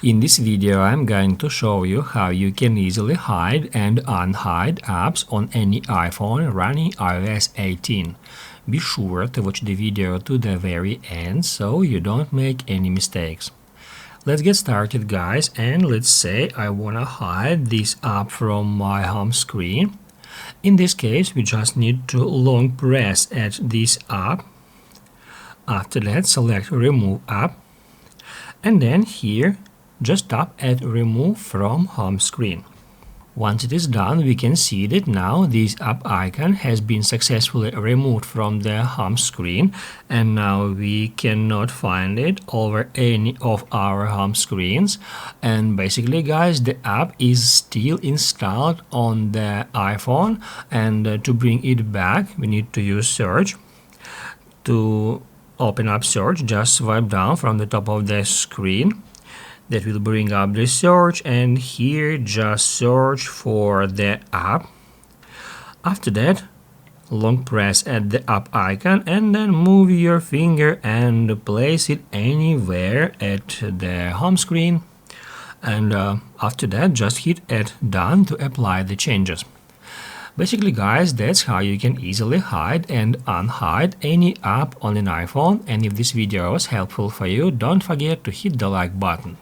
In this video, I'm going to show you how you can easily hide and unhide apps on any iPhone running iOS 18. Be sure to watch the video to the very end so you don't make any mistakes. Let's get started, guys, and let's say I want to hide this app from my home screen. In this case, we just need to long press at this app. After that, select Remove App, and then here just tap at Remove from Home Screen. Once it is done, we can see that now this app icon has been successfully removed from the home screen, and now we cannot find it over any of our home screens. And basically, guys, the app is still installed on the iPhone, and to bring it back, we need to use search. To open up search, just swipe down from the top of the screen. That will bring up the search, and here just search for the app. After that, long press at the app icon and then move your finger and place it anywhere at the home screen. And after that, just hit at Done to apply the changes. Basically, guys, that's how you can easily hide and unhide any app on an iPhone. And if this video was helpful for you, don't forget to hit the like button.